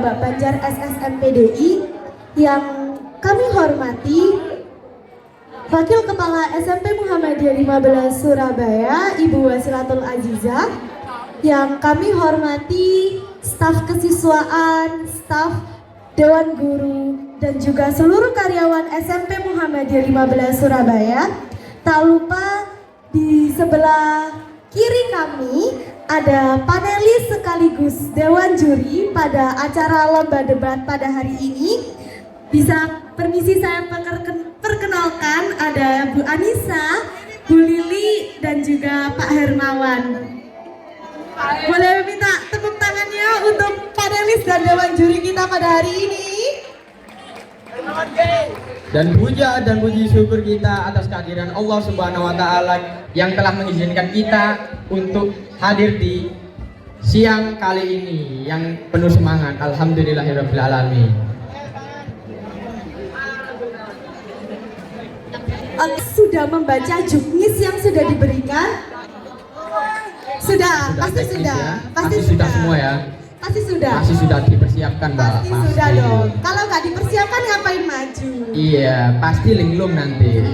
Babak Banjar SSMPDI yang kami hormati Wakil Kepala SMP Muhammadiyah 15 Surabaya, Ibu Wasilatul Azizah, yang kami hormati staf kesiswaan, staf Dewan Guru, dan juga seluruh karyawan SMP Muhammadiyah 15 Surabaya. Tak lupa di sebelah kiri kami ada panelis sekaligus Dewan Juri pada acara lomba debat pada hari ini. Bisa permisi saya perkenalkan, ada Bu Anissa, Bu Lili, dan juga Pak Hermawan. Boleh minta tepuk tangannya untuk panelis dan Dewan Juri kita pada hari ini. Dan puja dan puji syukur kita atas kehadiran Allah Subhanahu wa Ta'ala yang telah mengizinkan kita untuk hadir di siang kali ini yang penuh semangat. Alhamdulillahirabbil alamin. Sudah membaca juknis yang sudah diberikan? Sudah, pasti sudah. Ya? Pasti sudah semua ya. Pasti sudah. Pasti sudah dipersiapkan, Mbak. Pasti sudah dong. Kalau nggak dipersiapkan ngapain maju? Iya, pasti linglung nanti.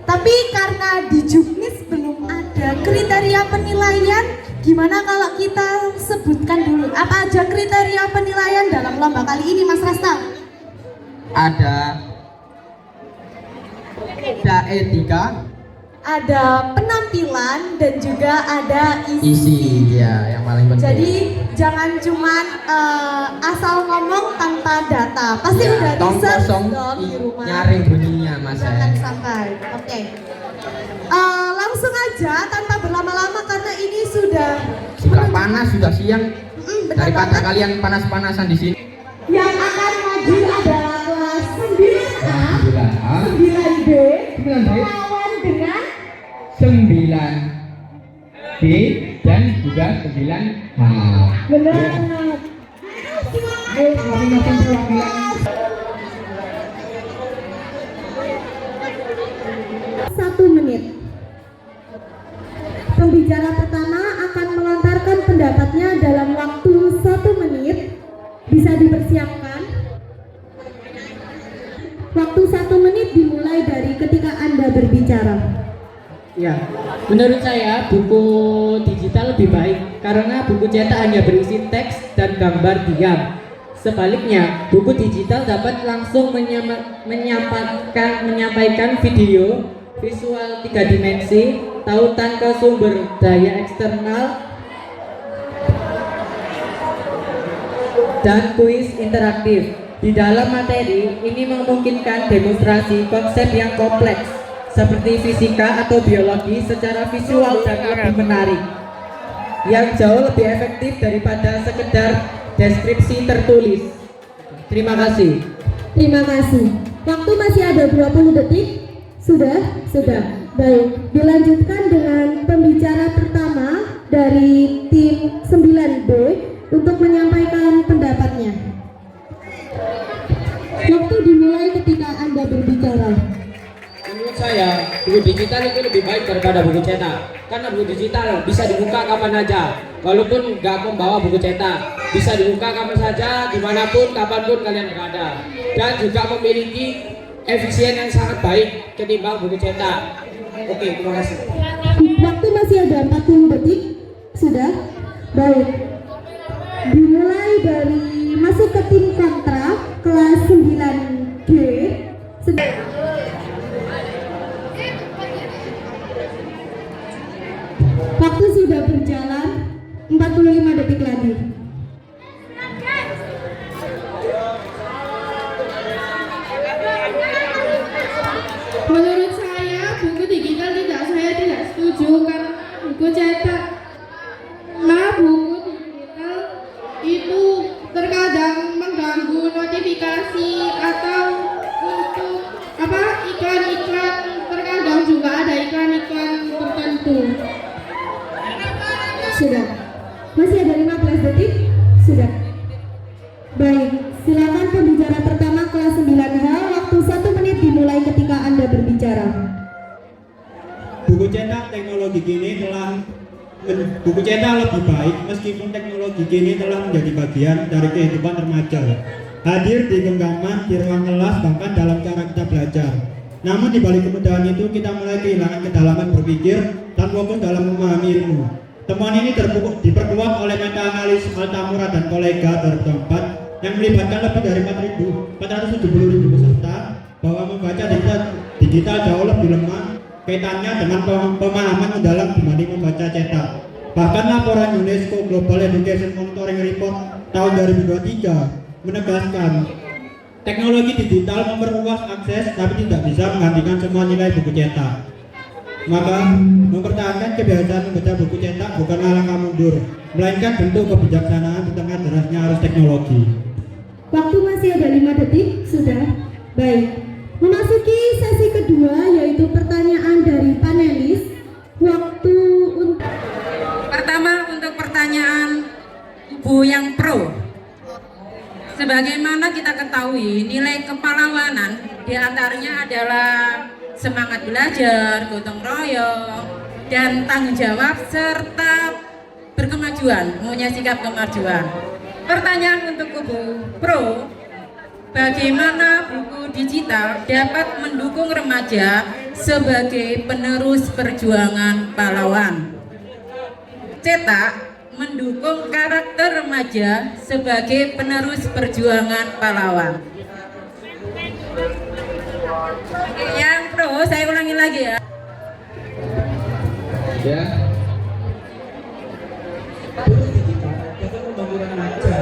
Tapi karena di juknis belum ada kriteria penilaian, gimana kalau kita sebutkan dulu apa aja kriteria penilaian dalam lomba kali ini, Mas Resta? Ada etika, ada penampilan, dan juga ada isi. Ya, yang paling penting. Jadi jangan cuman asal ngomong tanpa data. Pasti ya, udah tong research kosong dong di rumah. nyaring bunyinya, Mas. Jangan sampai. Oke. Langsung aja tanpa berlama-lama karena ini sudah panas, sudah siang. Daripada banget. kalian panas-panasan di sini. Yang akan maju adalah kelas 9A, 9B, 9B, lawan dengan 9B dan juga 9H. benar. Ayo, masing-masing perwakilan. Satu menit. Pembicara pertama akan melontarkan pendapatnya dalam waktu 1 menit. Bisa dipersiapkan. Waktu 1 menit dimulai dari ketika Anda berbicara. Ya, menurut saya buku digital lebih baik karena buku cetak hanya berisi teks dan gambar diam. Sebaliknya, buku digital dapat langsung menyampaikan video, visual 3 dimensi, tautan ke sumber daya eksternal, dan kuis interaktif. Di dalam materi ini memungkinkan demonstrasi konsep yang kompleks seperti fisika atau biologi secara visual dan lebih menarik, yang jauh lebih efektif daripada sekedar deskripsi tertulis. Terima kasih. Terima kasih. Waktu masih ada 20 detik. Sudah? Sudah. Baik, dilanjutkan dengan pembicara pertama dari tim 9B untuk menyampaikan pendapatnya. Waktu dimulai ketika Anda berbicara. Menurut saya, buku digital itu lebih baik daripada buku cetak. Karena buku digital bisa dibuka kapan aja, walaupun nggak membawa buku cetak. Bisa dibuka kapan saja, dimanapun, kapanpun kalian berada. Dan juga memiliki efisien yang sangat baik ketimbang buku cetak. Oke, terima kasih. Waktu masih ada 40 detik. Sudah? Baik. Dimulai dari masuk ke tim kontra kelas 9G. Waktu sudah berjalan 45 detik lagi. Menurut saya buku digital saya tidak setuju karena buku cetak. Buku digital itu terkadang mengganggu notifikasi atau untuk iklan-iklan, terkadang juga ada iklan-iklan tertentu. Sudah. Masih ada 15 detik? Sudah. Baik, silakan pembicara pertama kelas 9H. Waktu 1 menit dimulai ketika Anda berbicara. Buku cetak teknologi kini telah buku cetak lebih baik meskipun teknologi kini telah menjadi bagian dari kehidupan remaja. Hadir di genggaman, di ruang kelas, bahkan dalam cara kita belajar. Namun di balik kemudahan itu kita mulai kehilangan kedalaman berpikir dan fokus dalam memahami ilmu. Temuan ini diperkuat oleh meta analisis Altamura dan kolega 2004 yang melibatkan lebih dari 470.000 peserta bahwa membaca digital jauh lebih lemah kaitannya dengan pemahaman mendalam dibanding membaca cetak. Bahkan laporan UNESCO Global Education Monitoring Report tahun 2023 menegaskan teknologi digital memperluas akses tapi tidak bisa menggantikan semua nilai buku cetak. Maka mempertahankan kebiasaan membaca buku cetak bukanlah langkah mundur, melainkan bentuk kebijaksanaan di tengah derasnya arus teknologi. Waktu masih ada 5 detik, sudah. Baik. Memasuki sesi kedua yaitu pertanyaan dari panelis. Waktu untuk Pertama untuk pertanyaan Ibu yang pro. Sebagaimana kita ketahui, nilai kepahlawanan diantaranya adalah semangat belajar, gotong royong, dan tanggung jawab serta berkemajuan, punya sikap kemajuan. Pertanyaan untuk Kubu Pro, bagaimana buku digital dapat mendukung remaja sebagai penerus perjuangan pahlawan? Cetak mendukung karakter remaja sebagai penerus perjuangan pahlawan. Yang pro, saya ulangi lagi ya. Ya. Buku digital dapat membantu remaja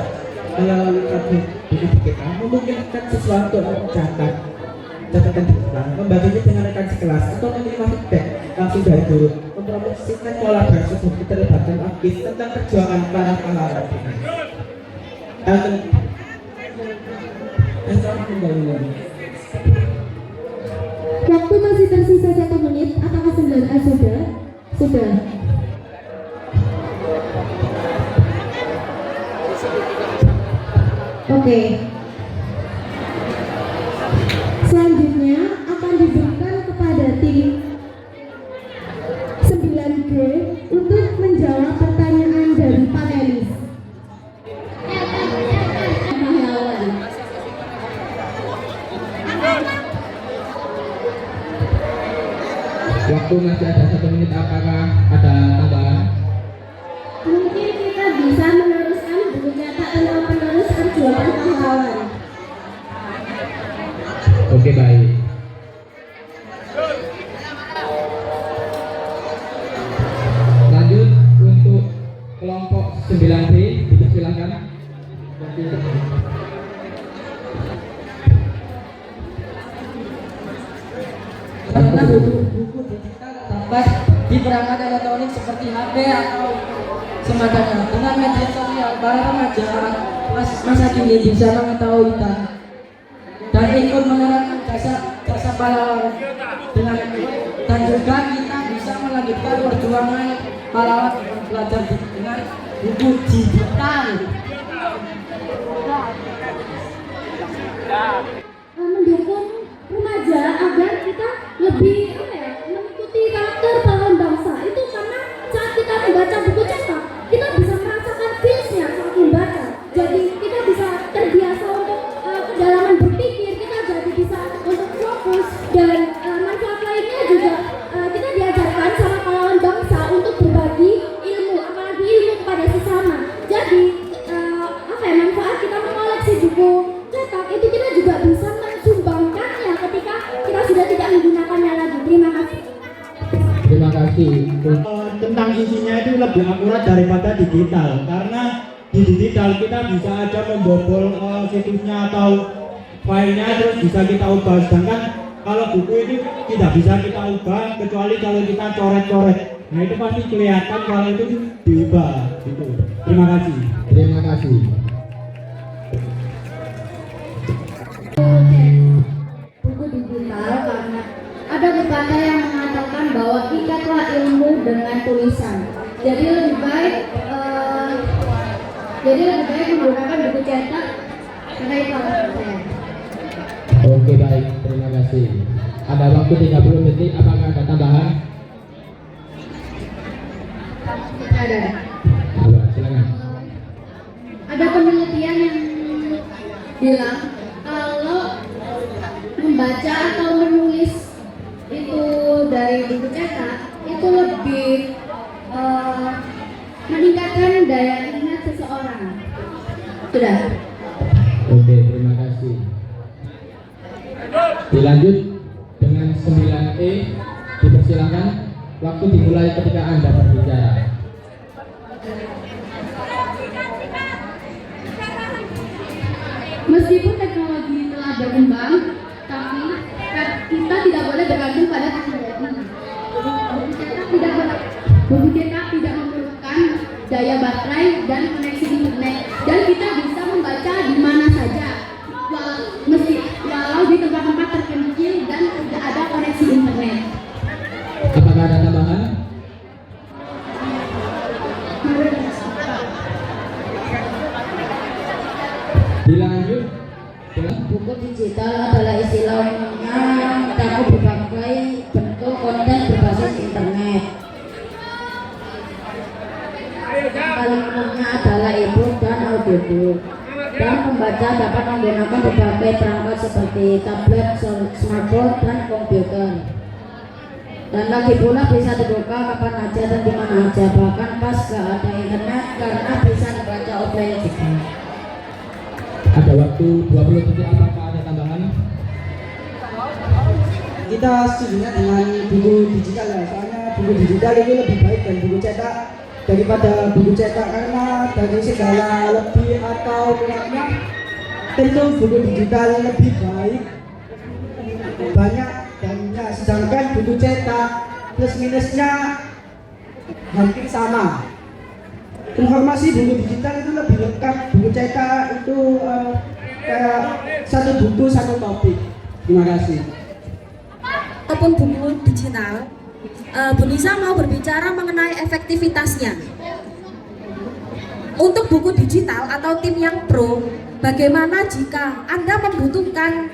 melalui buku digital memungkinkan sesuatu untuk mencatat catatan digital, membaginya dengan rekan sekelas atau menerima feedback langsung dari guru, mempromosikan kolaborasi dan keterlibatan aktif tentang perjuangan para pahlawan. waktu masih tersisa 1 menit, apakah sudah? Sudah. Oke. Selanjutnya akan diberikan kepada tim 9G untuk menjawab pertanyaan dari panelis. Pahlawan. Waktu masih ada 1 menit, apakah ada tambahan? Mungkin kita bisa meneruskan buku cetak tentang penerus perjuangan pahlawan. Oke, baik. Lanjut untuk kelompok 9B, silakan. Karena buku digital dapat di perangkat elektronik seperti HP atau semacamnya. Dengan media sosial, para remaja masa kini bisa mengetahui dan ikut menerapkan jasa pahlawan dan juga kita bisa melanjutkan perjuangan pahlawan dengan belajar dengan buku digital. Mendukung remaja agar kita lebih mengikuti karakter pahlawan bangsa itu, karena saat kita membaca buku cetak kita bisa merasakan feelsnya saat membaca, jadi kita bisa terbiasa untuk kedalaman berpikir, kita jadi bisa untuk fokus, dan manfaat lainnya juga kita diajarkan sama pahlawan bangsa untuk berbagi ilmu, apalagi ilmu kepada sesama. Jadi manfaat kita mengoleksi buku cetak itu kita juga bisa mensumbangkannya ketika kita sudah tidak menggunakannya lagi. Terima kasih. Terima kasih. Tentang isinya itu lebih akurat daripada digital, karena di digital kita bisa aja membobol situsnya atau filenya terus bisa kita ubah, sedangkan kalau buku itu tidak bisa kita ubah kecuali kalau kita coret-coret. Nah itu pasti kelihatan kalau itu diubah gitu. Terima kasih. Terima kasih. Buku digital karena ada pepatah yang mengatakan bahwa ikatlah ilmu dengan tulisan. Jadi lebih baik menggunakan buku cetak karena itu alasan saya. Oke, baik, terima kasih. Ada waktu 30 detik, apakah ada tambahan? Ada. Halo, silakan. Ada penelitian yang bilang kalau membaca atau menulis itu dari buku cetak itu lebih meningkatkan daya ingat seseorang. Sudah. Oke, terima kasih. Dilanjut dengan 9E. Dipersilakan. Waktu dimulai ketika Anda berbicara. Meskipun teknologi telah berkembang, tapi kita tidak boleh bergantung pada teknologi. Buku cetak tidak memerlukan daya baterai dan koneksi internet, dan kita bisa membaca di mana saja, walau di tempat-tempat terpencil dan tidak ada koneksi internet. Apakah ada tambahan? Dilanjut dengan Buku digital adalah istilah umumnya yang mencakup berbagai bentuk konten berbasis internet. Yang paling umumnya adalah e-book dan audiobook. Dan pembaca dapat menggunakan berbagai perangkat seperti tablet, smartphone, dan komputer. Dan lagi pula bisa dibuka kapan aja dan di mana aja, bahkan pas gak ada internet karena bisa dibaca offline juga. ada waktu 20 detik. Apakah ada tambahan? Kita setuju dengan buku digital ya, soalnya buku digital itu lebih baik dari buku cetak daripada buku cetak, karena dari segala lebih atau kurangnya tentu buku digital lebih baik, banyak dannya, sedangkan buku cetak plus minusnya hampir sama. Informasi buku digital itu lebih lengkap, buku cetak itu kayak satu buku satu topik. Terima kasih. Ataupun buku digital, Bu Nisa mau berbicara mengenai efektivitasnya. Untuk buku digital atau tim yang pro, bagaimana jika Anda membutuhkan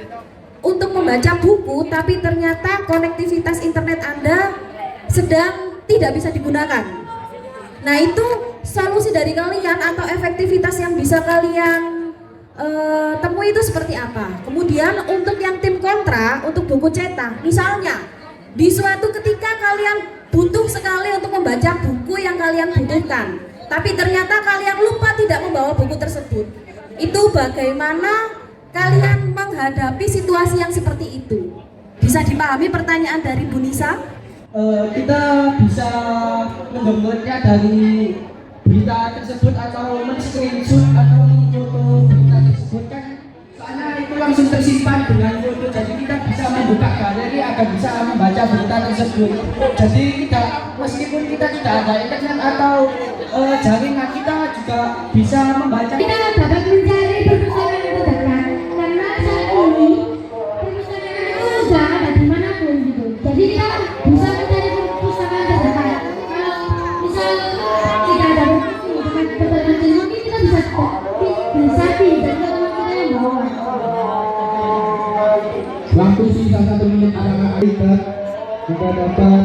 untuk membaca buku tapi ternyata konektivitas internet Anda sedang tidak bisa digunakan? Nah, itu solusi dari kalian atau efektivitas yang bisa kalian temui itu seperti apa? Kemudian untuk yang tim kontra, untuk buku cetak, misalnya di suatu ketika kalian butuh sekali untuk membaca buku yang kalian butuhkan, tapi ternyata kalian lupa tidak membawa buku tersebut. Itu bagaimana kalian menghadapi situasi yang seperti itu? Bisa dipahami pertanyaan dari Bu Nisa? Kita bisa mendownloadnya dari berita tersebut atau men-screenshot atau foto berita tersebut, kan soalnya itu langsung tersimpan dengan foto, jadi kita bisa membuka galeri agar bisa membaca berita tersebut. Jadi tidak, meskipun kita tidak ada internet atau jaringan, kita juga bisa membaca. Kita dapat mencari perpustakaan terdekat karena saat ini perpustakaan itu sudah ada dimanapun gitu. Jadi kita bisa mencari perpustakaan terdekat. Kalau misal tidak ada perpustakaan mungkin kita bisa dan teman kita yang bawa. Waktu sisa 1 menit. Apakah kita dapat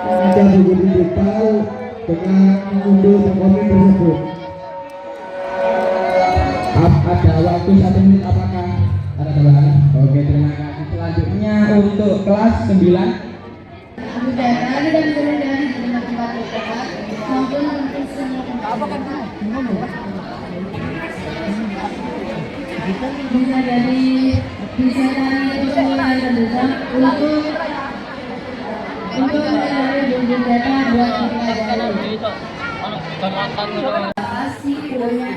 membaca buku digital dengan mengunduh komik tersebut? ada waktu 1 menit? Apakah ada tambahan? Oke, terima kasih. Selanjutnya untuk kelas 9. Kita bisa dari tempat-tempat terdekat maupun untuk semua tempat. Bisa dari bisa dari sekolah terdekat untuk mencari buku cetak buat dipelajari. Pasti punya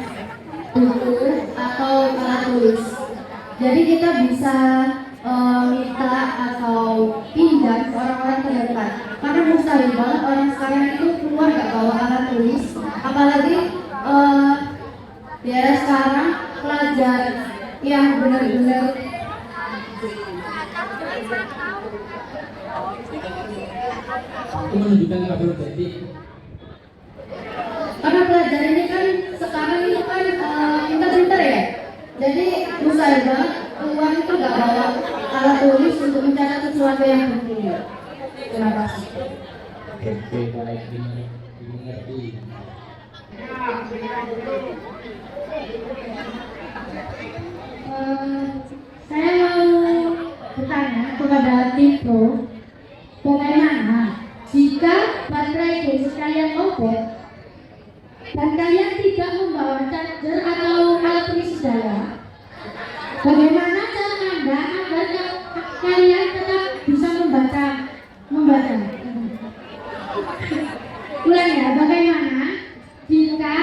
buku atau alat tulis. Jadi kita bisa minta atau pinjam orang-orang terdekat. Karena mustahil banget orang sekarang itu keluar gak bawa alat tulis. Apalagi di era sekarang pelajar yang benar-benar menunjukkan 50 detik. karena pelajar ini kan sekarang itu kan pintar-pintar ya. Jadi mustahil banget keluar itu gak bawa alat tulis untuk mencatat sesuatu yang penting. Terima kasih. Oke, baik, dimengerti. Saya mau bertanya kepada tim Pro, bagaimana jika baterai gadget kalian lowbat dan kalian tidak membawa charger atau alat pengisi daya? Bagaimana cara Anda agar kalian tetap bisa membaca? Ulang ya, bagaimana jika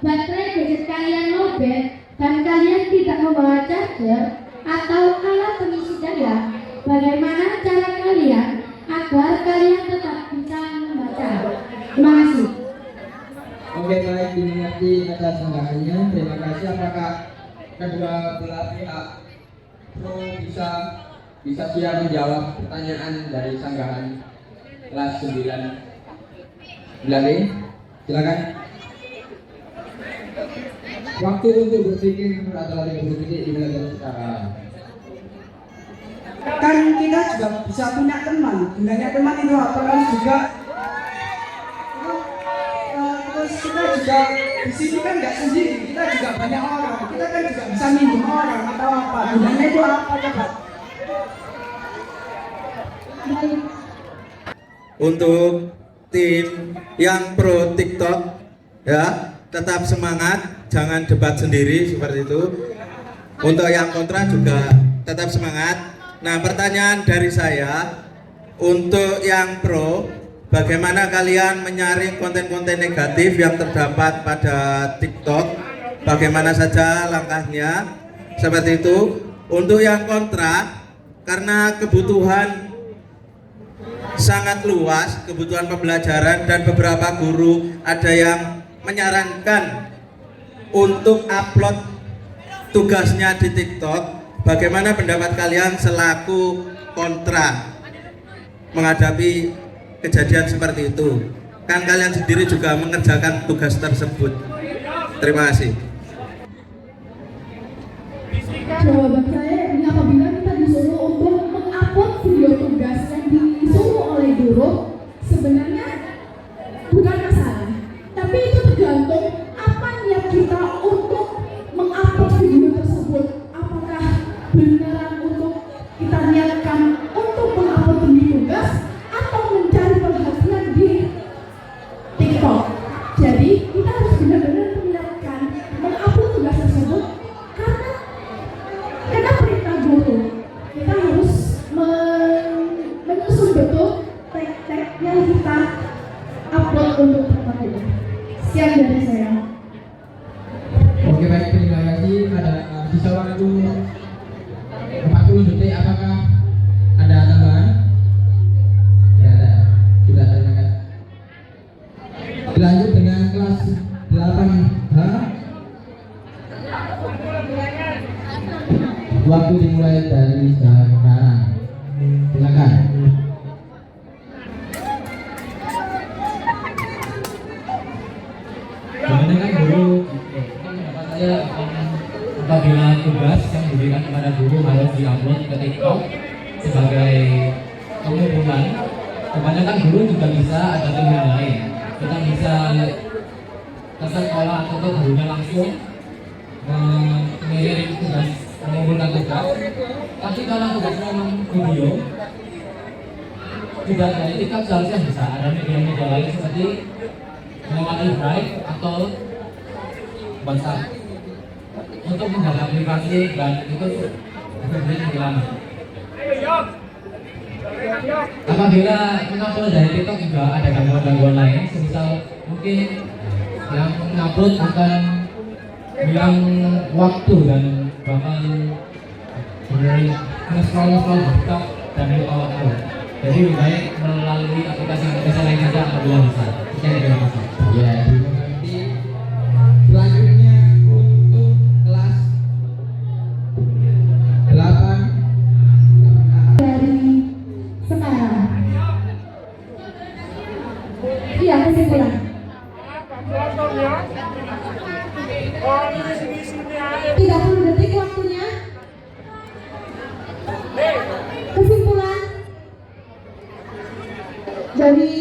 baterai gadget kalian lowbat dan kalian tidak membawa charger atau alat pengisi daya? Bagaimana cara kalian agar kalian tetap bisa membaca? Terima kasih. Oke, baik, dimengerti atas sanggahannya. Terima kasih. Apakah kedua belah pihak Pro bisa siap menjawab pertanyaan dari sanggahan kelas 9 B? Silakan. Waktu untuk berpikir adalah 30 detik dimulai sekarang. Kan kita juga bisa punya teman. Gunanya teman itu apa? Terus juga terus kita juga di sini kan nggak sendiri, kita juga banyak orang. Kita kan juga bisa minjem orang atau apa. Gunanya itu apa coba? Untuk tim yang pro TikTok, ya tetap semangat, jangan debat sendiri seperti itu. Untuk yang kontra juga tetap semangat. Nah, pertanyaan dari saya untuk yang pro, bagaimana kalian menyaring konten-konten negatif yang terdapat pada TikTok? Bagaimana saja langkahnya? Seperti itu. Untuk yang kontra, karena kebutuhan sangat luas, kebutuhan pembelajaran, dan beberapa guru ada yang menyarankan untuk upload tugasnya di TikTok. Bagaimana pendapat kalian selaku kontra menghadapi kejadian seperti itu? Kan kalian sendiri juga mengerjakan tugas tersebut. Terima kasih. Jawaban saya ini, apabila kita disuruh untuk mengupload video tugas yang disuruh oleh guru, sebenarnya bukan masalah, tapi itu tergantung apa niat kita untuk mengupload video tersebut. Apakah beneran untuk kita niatkan untuk mengupload video tugas atau mencari perhatian di TikTok? Jadi kita harus benar-benar meniatkan mengupload tugas tersebut karena perintah guru. Kita harus menyusun betul tag-tag yang kita upload untuk TikTok itu. Sekian dari saya. Oke, baik, terima kasih. Ada sisa waktu 40 detik. Apakah ada tambahan? Tidak ada. Sudah, terima kasih. Lanjut dengan kelas 8H. Waktu dimulai dari sekarang. Silakan. Gimana kan guru? Pendapat saya apabila tugas yang diberikan kepada guru harus diupload ke TikTok sebagai pengumuman, kebanyakan guru juga bisa ada tim yang lain. Kita bisa ke sekolah atau ke gurunya langsung mengirim tugas, mengumpulkan tugas. Tapi kalau tugas memang video, juga dari TikTok seharusnya bisa ada media-media lain seperti melewati Drive atau WhatsApp untuk menjaga privasi dan itu lebih lama. Apabila mengupload dari TikTok juga ada gangguan-gangguan lain, semisal mungkin yang mengupload akan bilang waktu dan bakal nge-scroll TikTok dan lupa waktu. Jadi lebih baik melalui aplikasi lain saja apabila bisa. Sekian, terima kasih. Ya, dimengerti. Selanjutnya untuk kelas 8 Dari sekarang. Iya, kesimpulan. 30 detik waktunya. Kesimpulan dari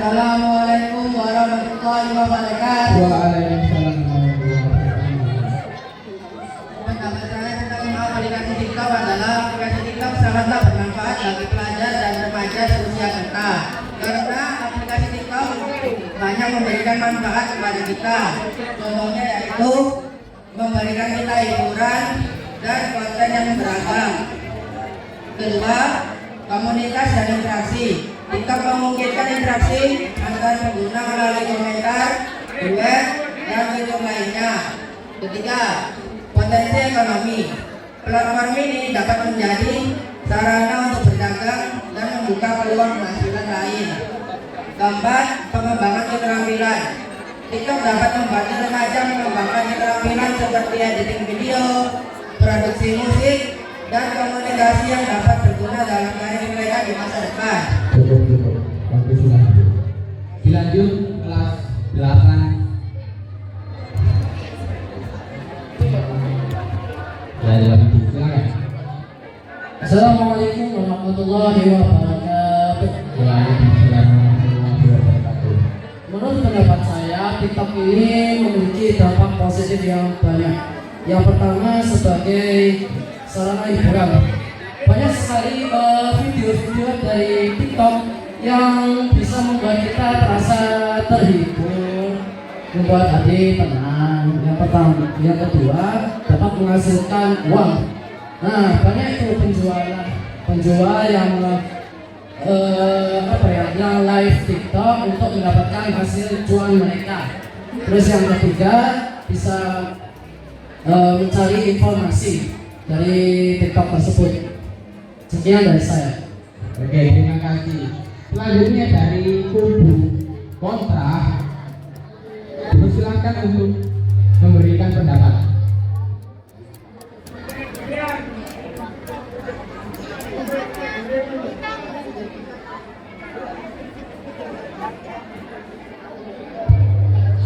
Assalamualaikum warahmatullahi wabarakatuh. Waalaikumsalam warahmatullahi wabarakatuh. Pendapat saya tentang aplikasi TikTok adalah aplikasi TikTok sangatlah bermanfaat bagi pelajar dan remaja seusia kita. Karena aplikasi TikTok banyak memberikan manfaat kepada kita. Contohnya yaitu memberikan kita hiburan dan konten yang beragam. Kedua, komunitas dan interaksi. TikTok memungkinkan interaksi antar pengguna melalui komentar, duet, dan fitur lainnya. Ketiga, potensi ekonomi. Platform ini dapat menjadi sarana untuk berdagang dan membuka peluang penghasilan lain. Keempat, pengembangan keterampilan. TikTok dapat membantu remaja mengembangkan keterampilan seperti editing video, produksi musik, dan komunikasi yang dapat berguna dalam karir mereka di masa depan. Cukup. Waktu sudah habis. Dilanjut kelas 8. Ya, dilanjut. Silakan. Assalamualaikum warahmatullahi wabarakatuh. Waalaikumsalam warahmatullahi wabarakatuh. Menurut pendapat saya, TikTok ini memiliki dampak positif yang banyak. Yang pertama sebagai sarana hiburan. Banyak sekali video-video dari TikTok yang bisa membuat kita terasa terhibur, membuat hati tenang. Yang pertama, yang kedua dapat menghasilkan uang. Nah, banyak itu penjual yang yang live TikTok untuk mendapatkan hasil jual mereka. Terus yang ketiga bisa mencari informasi dari TikTok tersebut. Sekian dari saya. Oke, terima kasih. Selanjutnya dari kubu kontra, dipersilakan untuk memberikan pendapat.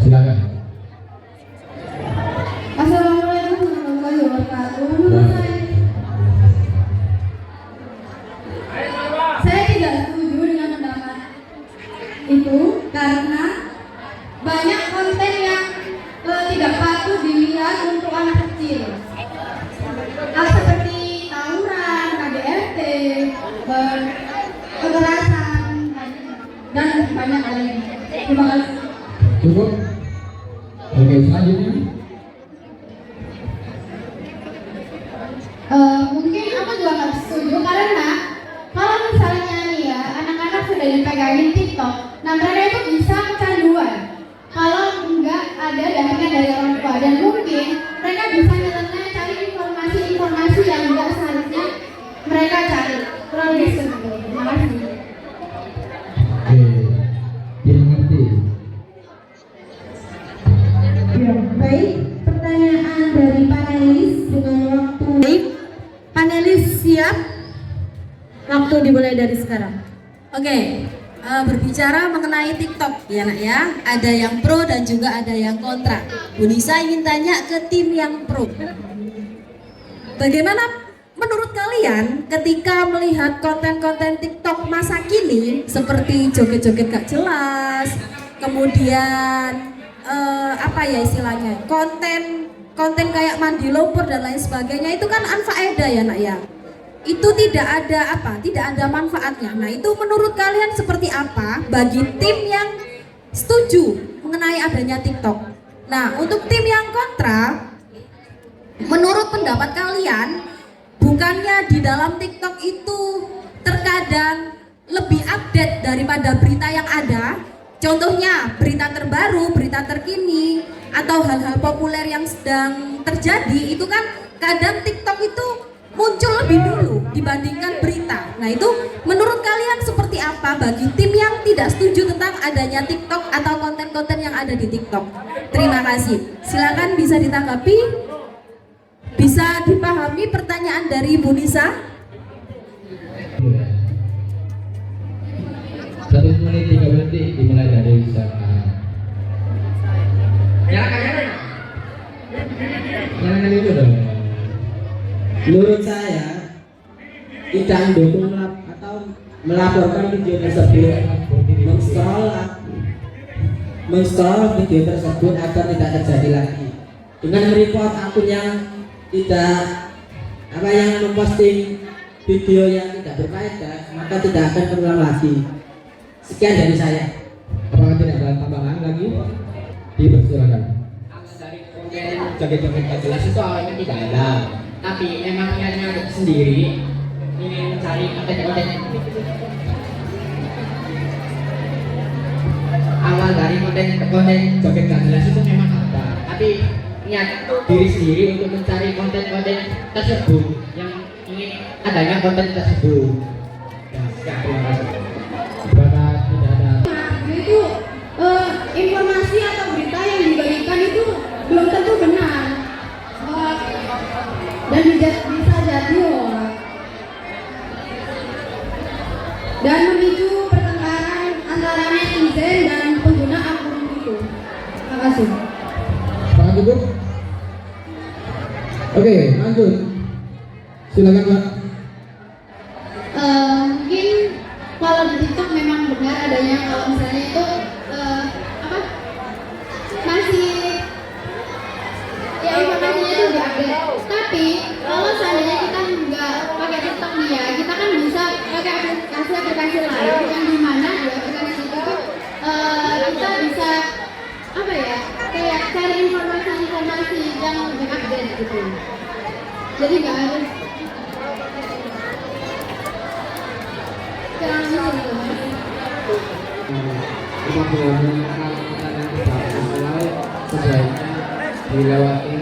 Silakan. Assalamualaikum warahmatullahi wabarakatuh. Menurut saya tidak setuju dengan pendapat itu karena banyak konten yang tidak patut dilihat untuk anak kecil. Seperti tawuran, KDRT, kekerasan, dan banyak lainnya. Terima kasih. Cukup. Oke, selanjutnya. Mungkin aku juga nggak setuju karena kalau misalnya nih ya anak-anak sudah dipegangin TikTok, nah mereka itu bisa kecanduan. Kalau nggak ada dampaknya dari orang tua dan mungkin mereka bisa nyeleneh cari informasi yang nggak seharusnya mereka cari. Kurang lebih seperti itu. Terima kasih. Oke, dimengerti. Ya, baik. Pertanyaan dari panelis dengan waktu. Baik, panelis siap. Waktu dimulai dari sekarang. Oke, berbicara mengenai TikTok ya nak ya, ada yang pro dan juga ada yang kontra. Bu Nisa ingin tanya ke tim yang pro. Bagaimana menurut kalian ketika melihat konten-konten TikTok masa kini seperti joget-joget gak jelas, kemudian apa ya istilahnya, konten kayak mandi lumpur dan lain sebagainya, itu kan anfaedah ya nak ya. Itu tidak ada manfaatnya. Nah, itu menurut kalian seperti apa bagi tim yang setuju mengenai adanya TikTok? Nah, untuk tim yang kontra, menurut pendapat kalian, bukannya di dalam TikTok itu terkadang lebih update daripada berita yang ada? Contohnya berita terbaru, berita terkini, atau hal-hal populer yang sedang terjadi, itu kan kadang TikTok itu muncul lebih dulu dibandingkan berita. Nah, itu menurut kalian seperti apa bagi tim yang tidak setuju tentang adanya TikTok atau konten-konten yang ada di TikTok? Terima kasih. Silakan bisa ditanggapi. Bisa dipahami pertanyaan dari Bu Nisa? 1 menit 30 detik dimulai dari sana. Jangan itu dong. Menurut saya tidak mendukung atau melaporkan video tersebut. Meng-scroll menginstall video tersebut agar tidak terjadi lagi dengan mereport akun yang tidak yang memposting video yang tidak berfaedah, maka tidak akan terulang lagi. Sekian dari saya. Apakah tidak ada tambahan lagi? Dipersilakan. Dari konten joget-joget gak jelas itu awalnya tidak ada, tapi memang niatnya sendiri ingin mencari konten-konten. Awal dari konten joget gak jelas itu memang ada, tapi niat diri sendiri untuk mencari konten-konten tersebut yang ingin adanya konten tersebut. Ya, sekian, terima kasih. Apakah tidak ada? Itu informasi atau berita yang dibagikan itu belum tentu benar. Dan bisa jadi hoax. Dan memicu pertengkaran antara netizen dan pengguna akun itu. Terima kasih. Apakah cukup? Oke, lanjut. Silakan Mbak. Mungkin kalau di TikTok memang benar adanya, kalau misalnya itu masih ya informasinya itu diupdate. Tapi kalau seandainya kita nggak pakai TikTok nih ya, kita kan bisa pakai aplikasi lain yang dimana di aplikasi itu kita bisa kayak cari informasi yang lebih update gitu. Jadi nggak harus sebaiknya dilewati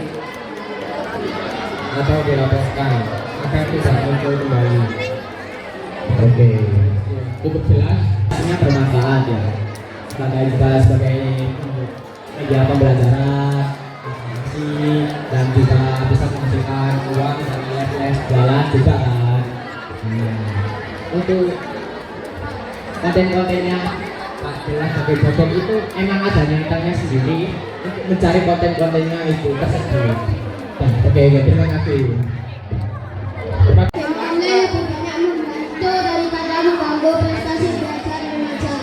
atau dilaporkan agar tidak muncul kembali. Oke, cukup jelas. Artinya bermanfaat ya. Sebagai media pembelajaran, informasi, dan juga bisa menghasilkan uang dari les jalan juga kan. Untuk konten-kontennya Pak jelas sebagai joget itu emang ada nyatanya sendiri untuk mencari konten-kontennya itu tersebut. Oke, terima kasih. Semuanya lebih banyak membantu daripada mengganggu prestasi belajar remaja.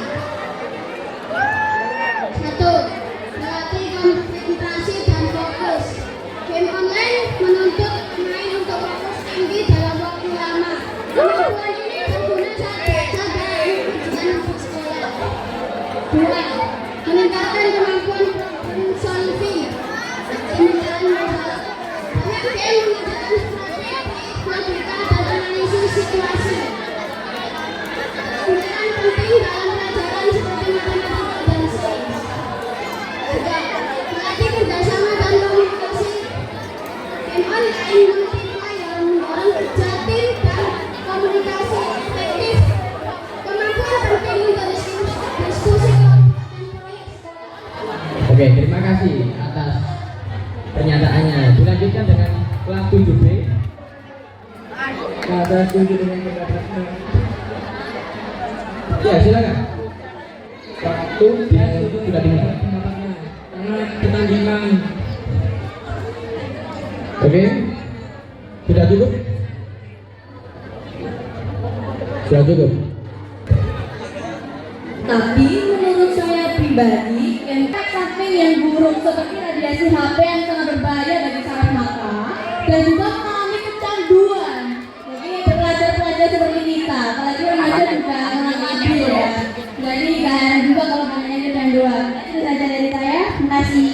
1. Melatih konsentrasi dan fokus. Game online menuntut pemain untuk fokus tinggi dalam waktu lama. Kemampuan ini berguna saat ujian untuk sekolah. 2. Meningkatkan kemampuan problem solving. Pemecahan masalah. Banyak game mengajarkan strategi, logika, dan analisis situasi. Pembelajaran penting dalam pelajaran seperti matematika dan sains. 3. Melatih kerjasama dan komunikasi. Game online multiplayer mendorong kerja tim dan komunikasi efektif. Kemampuan penting untuk diskusi dan proyek sekolah. Oke, terima kasih atas pernyataannya. Dilanjutkan dengan kelas 7B. Ada setuju dengan pendapatnya? Ya, silakan. Waktu sudah dimulai pendapatnya karena pertandingan. Oke, sudah cukup? Sudah cukup. Tapi menurut saya pribadi, efek samping yang buruk seperti radiasi HP yang sangat berbahaya bagi saraf mata dan juga mengalami kecanduan. Jadi pelajar-pelajar seperti kita, apalagi remaja juga mengalami ya. Jadi jangan juga kalau namanya kecanduan. Itu saja dari saya. Terima kasih.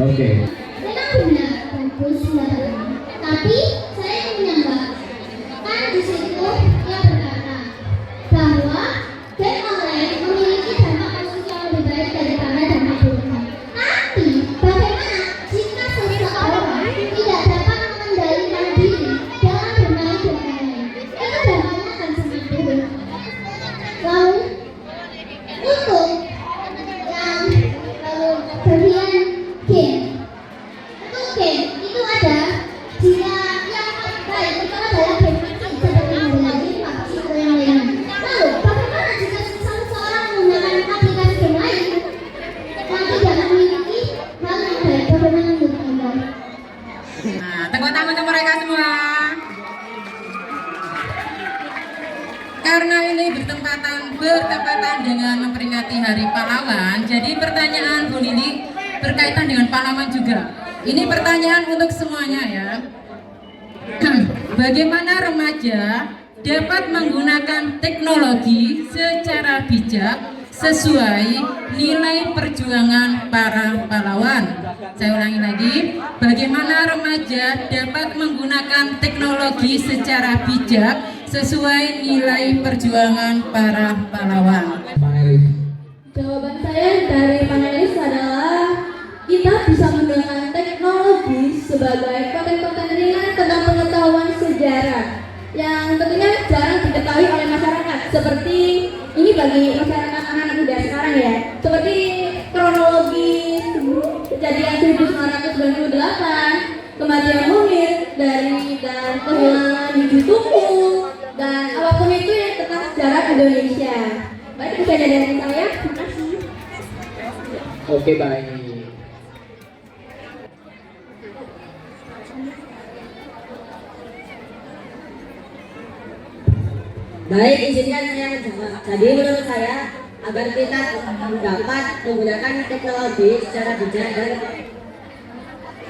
Oke. Memang benar, bagus mengatakan. Tapi saya menyangka, kan di situ ia berkata bahwa game online memiliki dampak positif yang lebih baik daripada dampak buruknya. Tapi bagaimana jika seseorang tidak dapat mengendalikan diri dalam bermain game online? Itu dampaknya akan sangat buruk. Lalu untuk yang bermain game, bertepatan dengan memperingati Hari Pahlawan. Jadi pertanyaan Bu Lili berkaitan dengan pahlawan juga. Ini pertanyaan untuk semuanya ya. Bagaimana remaja dapat menggunakan teknologi secara bijak sesuai nilai perjuangan para pahlawan? Saya ulangi lagi, bagaimana remaja dapat menggunakan teknologi secara bijak sesuai nilai perjuangan para pahlawan? Jawaban saya dari panelis adalah kita bisa menggunakan teknologi sebagai konten-konten ringan tentang pengetahuan sejarah yang tentunya jarang diketahui oleh masyarakat. Seperti ini bagi masyarakat anak-anak muda sekarang ya, seperti kronologi kejadian 1998, kematian Munir dan kehilangan Biji Tumpul dan apapun itu yang tentang sejarah Indonesia. Baik, itu saja dari saya. Terima kasih. Oke, baik. Baik, izinkan saya menjawab. Jadi menurut saya, agar kita dapat menggunakan teknologi secara bijak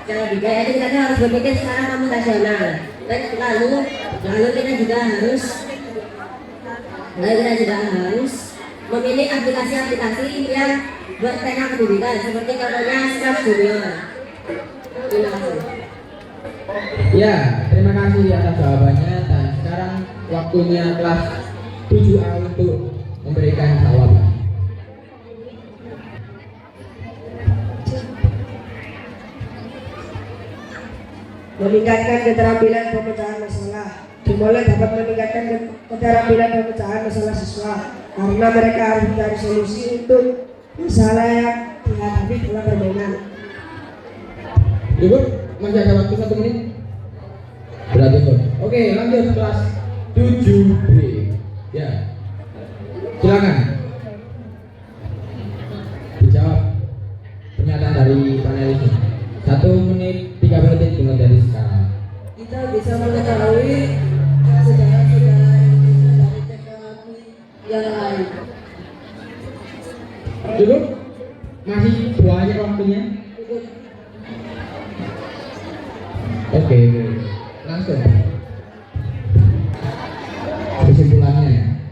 dan itu kita harus berpikir secara komputasional. Dan lalu kita juga harus memilih aplikasi-aplikasi yang bertema pendidikan seperti contohnya Scrap Junior. Terima kasih. Ya, terima kasih atas jawabannya. Dan sekarang waktunya kelas 7A untuk memberikan jawaban. Meningkatkan keterampilan pemecahan masalah. Dimulai dapat meningkatkan keterampilan pemecahan masalah siswa karena mereka harus mencari solusi untuk masalah yang dihadapi dalam permainan. Ibu, masih ada waktu 1 menit? Berarti tuh. Oke, lanjut kelas 7B. Ya, silakan dijawab pernyataan dari panelisnya. 1 menit 30 detik dimulai dari sekarang. Kita bisa mengetahui sejarah-sejarah Indonesia dari teknologi yang lain. Cukup? Masih banyak waktunya? Oke, langsung kesimpulannya.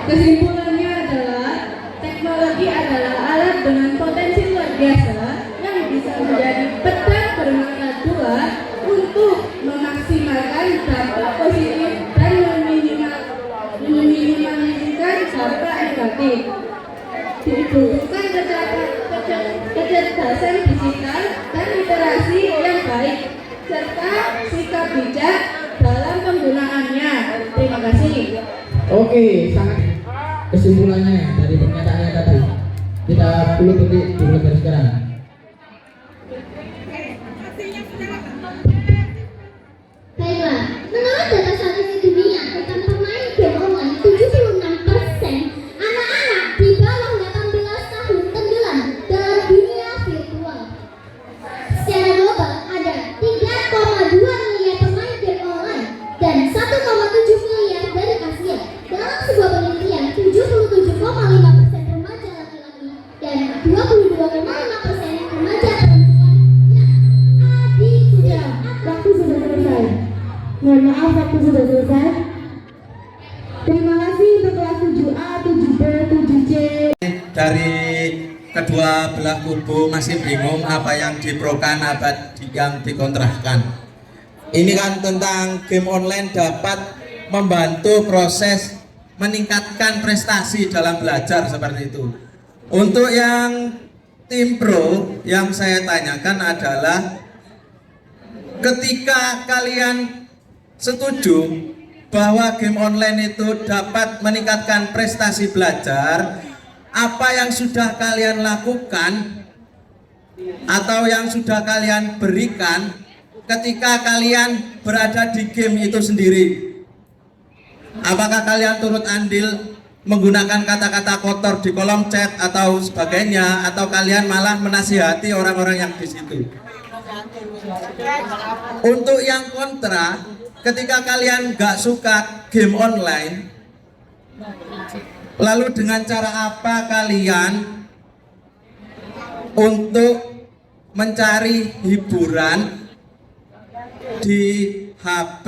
Kesimpulannya adalah teknologi adalah alat dengan potensi luar biasa yang bisa menjadi pedang bermata dua untuk memaksimalkan dampak positif dan meminimalisir dampak negatif. Dibutuhkan kecerdasan digital dan literasi yang baik serta sikap bijak dalam penggunaannya. Terima kasih. Oke, sangat kesimpulannya dari pernyataannya tadi. Kita 10 detik dimulai dari sekarang. Baiklah, menurut data statistik dunia tentang pemain game online, 76% anak-anak di bawah 18 tahun tenggelam dalam dunia virtual. Secara global ada 3,2 miliar pemain game online dan 1,7 miliar dari Asia. Dalam sebuah penelitian, 77,5% remaja laki-laki dan 22,5% remaja perempuan yang Waktu sudah selesai. Mohon maaf, waktu sudah selesai. Terima kasih untuk kelas 7A, 7B, 7C. Dari kedua belah kubu masih bingung apa yang diprokan, apa yang dikontrahkan. Ini kan tentang game online dapat membantu proses meningkatkan prestasi dalam belajar seperti itu. Untuk yang tim pro yang saya tanyakan adalah ketika kalian setuju bahwa game online itu dapat meningkatkan prestasi belajar, apa yang sudah kalian lakukan atau yang sudah kalian berikan ketika kalian berada di game itu sendiri? Apakah kalian turut andil menggunakan kata-kata kotor di kolom chat atau sebagainya, atau kalian malah menasihati orang-orang yang di situ? Untuk yang kontra, ketika kalian gak suka game online, Lalu dengan cara apa kalian untuk mencari hiburan di HP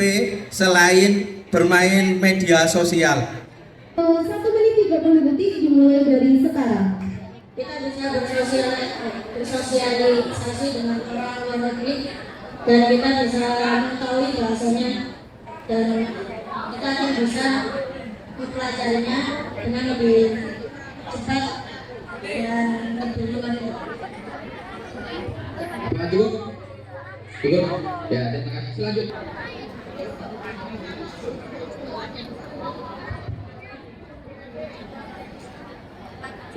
selain bermain media sosial? 1 menit 30 detik dimulai dari sekarang. Kita bisa bersosialisasi dengan orang luar negeri dan kita bisa mengetahui bahasanya dan kita akan bisa mempelajarinya dengan lebih cepat dan lebih luas. Cukup? Cukup? Ya, terima kasih. Selanjutnya.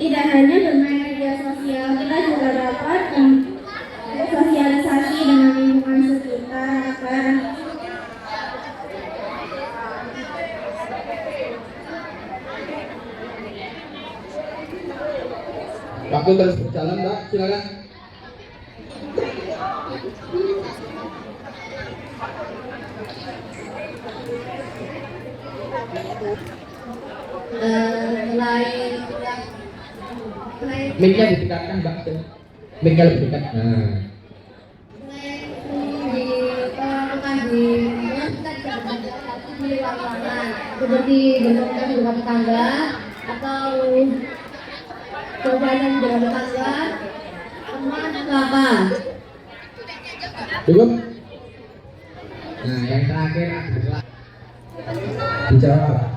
Tidak hanya bermain media sosial, kita juga dapat bersosialisasi dengan lingkungan sekitar agar Waktu terus berjalan, Mbak. Silakan. Mic-nya didekatkan, Mbak. Mic-nya lebih dekat. Nah. Seperti berkomunikasi dengan tetangga atau berjalan dengan tetangga, teman atau apa? Cukup? Nah, yang terakhir adalah Dijawab.